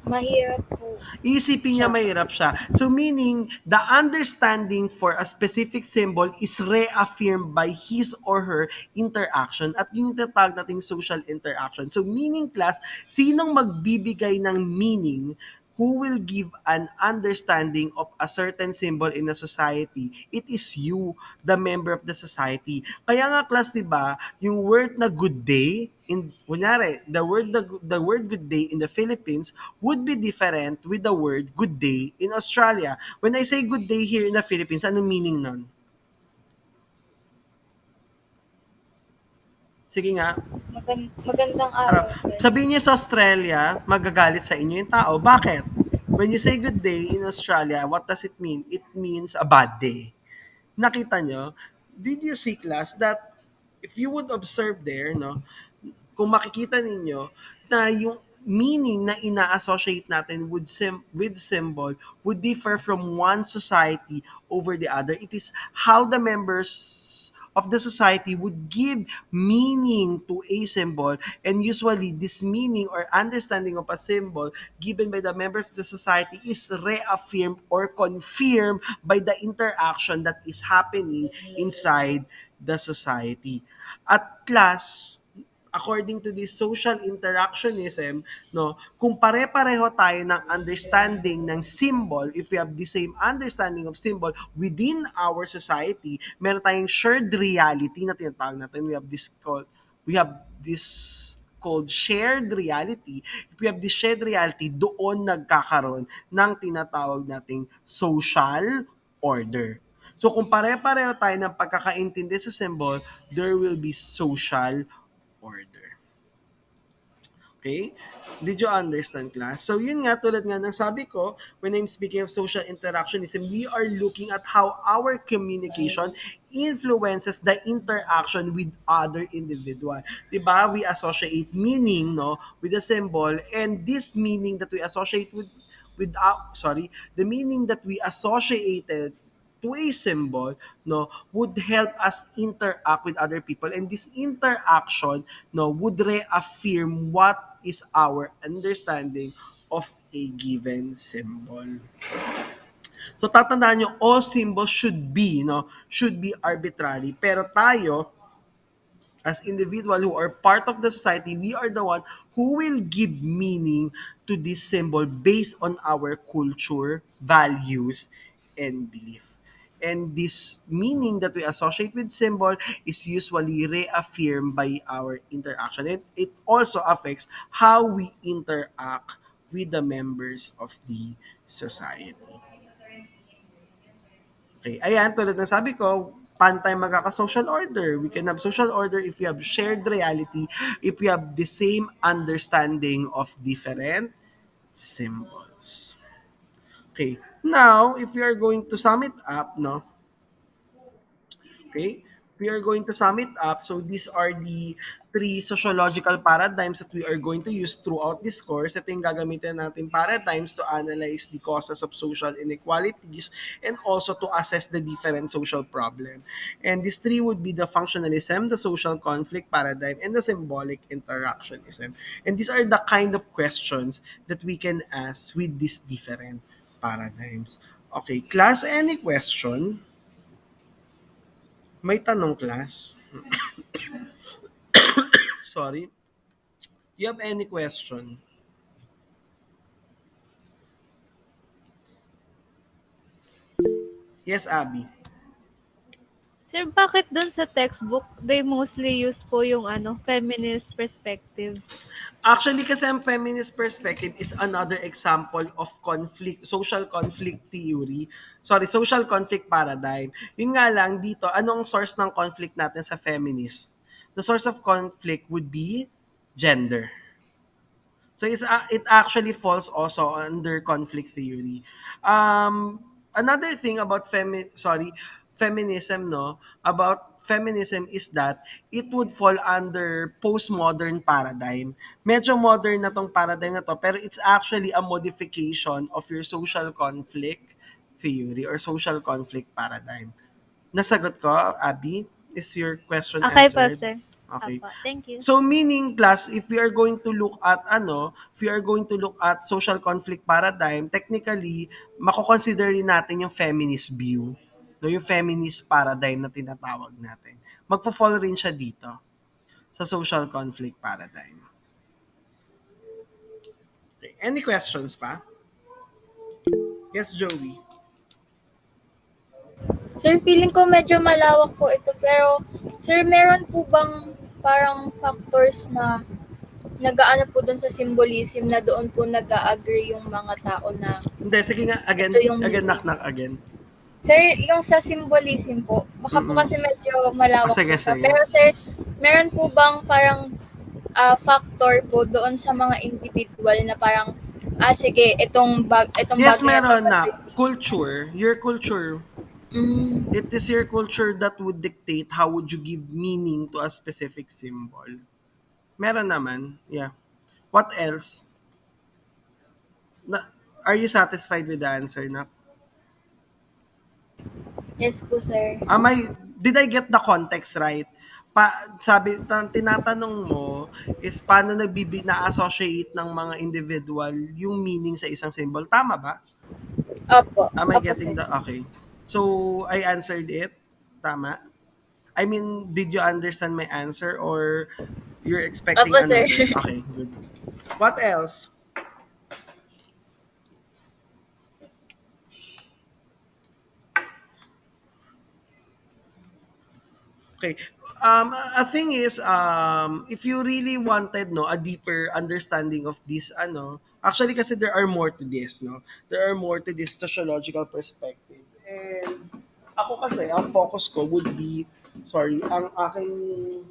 Mahirap po.
Iisipin niya mahirap siya. So meaning, the understanding for a specific symbol is reaffirmed by his or her interaction at yung tinatawag nating social interaction. So meaning class, sinong magbibigay ng meaning who will give an understanding of a certain symbol in a society, it is you, the member of the society. Kaya nga class, 'di ba, yung word na good day in kunyari, the word good day in the Philippines would be different with the word good day in Australia. When I say good day here in the Philippines, anong meaning nun? Sige nga.
Magandang
Araw.
araw, sir.
Sabihin niyo sa Australia, magagalit sa inyo yung tao. Bakit? When you say good day in Australia, what does it mean? It means a bad day. Nakita nyo? Did you see class that if you would observe there, no, kung makikita ninyo na yung meaning na ina-associate natin with symbol would differ from one society over the other. It is how the members of the society would give meaning to a symbol, and usually this meaning or understanding of a symbol given by the member of the society is reaffirmed or confirmed by the interaction that is happening inside the society. At class, according to this social interactionism, no, kung pare-pareho tayo ng understanding ng symbol, if we have the same understanding of symbol within our society, meron tayong shared reality na tinatawag natin. We have this called shared reality. If we have this shared reality, doon nagkakaroon ng tinatawag nating social order. So kung pare-pareho tayo ng pagkakaintindi sa symbol, there will be social order. Okay? Did you understand, class? So, yun nga, tulad nga ng sabi ko, when I'm speaking of social interactionism, we are looking at how our communication influences the interaction with other individual. Diba? We associate meaning, no, with a symbol, and this meaning that we associate the meaning that we associated to a symbol, no, would help us interact with other people, and this interaction, no, would reaffirm what is our understanding of a given symbol. So tatandaan nyo, all symbols should be arbitrary, pero tayo as individual who are part of the society, we are the one who will give meaning to this symbol based on our culture, values, and belief. And this meaning that we associate with symbol is usually reaffirmed by our interaction. And it also affects how we interact with the members of the society. Okay, ayan, tulad ng sabi ko, paano tayo magkaka-social order? We can have social order if we have shared reality, if we have the same understanding of different symbols. Okay, now, if we are going to sum it up, no, okay, we are going to sum it up. So these are the three sociological paradigms that we are going to use throughout this course. Ito yung gagamitin natin paradigms to analyze the causes of social inequalities and also to assess the different social problem. And these three would be the functionalism, the social conflict paradigm, and the symbolic interactionism. And these are the kind of questions that we can ask with these different paradigms. Okay, class, any question? May tanong, class. Sorry. Do you have any question? Yes, Abby.
Sir, bakit dun sa textbook, they mostly use po yung feminist perspective?
Actually, kasi ang feminist perspective is another example of conflict, social conflict theory. Sorry, social conflict paradigm. Yun nga lang, dito, anong source ng conflict natin sa feminist? The source of conflict would be gender. So it actually falls also under conflict theory. Another thing about feminism, no, about feminism is that it would fall under postmodern paradigm. Medyo modern na tong paradigm na to, pero it's actually a modification of your social conflict theory or social conflict paradigm. Nasagot ko, Abby? Is your question
Okay po,
answered?
sir.
Okay.
Opo, thank you.
So meaning class, if we are going to look at if we are going to look at social conflict paradigm, technically mako-consider rin natin yung feminist view, no, yung feminist paradigm na tinatawag natin. Magfo-fall rin siya dito sa social conflict paradigm. Okay. Any questions pa? Yes, Joey.
Sir, feeling ko medyo malawak po ito. Pero, sir, meron po bang parang factors na nag-aano po dun sa symbolism na doon po nag-agree yung mga tao na
Hindi, sige nga, again,
ito yung
again,
meaning?
knock, again.
Sir, yung sa symbolism po, baka po
Mm-mm.
kasi medyo malawak
Sige,
po siya.
sige.
Pero sir, meron po bang parang factor po doon sa mga individual na parang, sige, itong
Yes,
bagay na to.
meron na. Culture, your culture,
Mm,
it is your culture that would dictate how would you give meaning to a specific symbol. Meron naman, yeah. What else? Na, are you satisfied with the answer na?
yes po, sir.
Did I get the context right? Tinatanong mo is paano na-associate ng mga individual yung meaning sa isang symbol. Tama ba?
Opo.
Am I
Opo, sir.
getting the, okay. So, I answered it. Tama? I mean, did you understand my answer or you're expecting
Opo, sir.
another? Okay, good. What else? Okay. A thing is, if you really wanted, no, a deeper understanding of this, actually kasi there are more to this, no? There are more to this sociological perspective. And ako kasi, ang focus ko would be, ang aking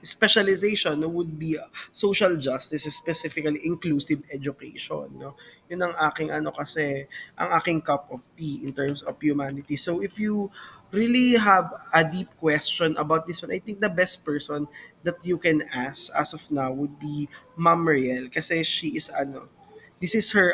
specialization, no, would be social justice, specifically inclusive education, no. Yun ang aking kasi ang aking cup of tea in terms of humanity. So if you really have a deep question about this one, I think the best person that you can ask as of now would be Ma'am Mariel, kasi she is this is her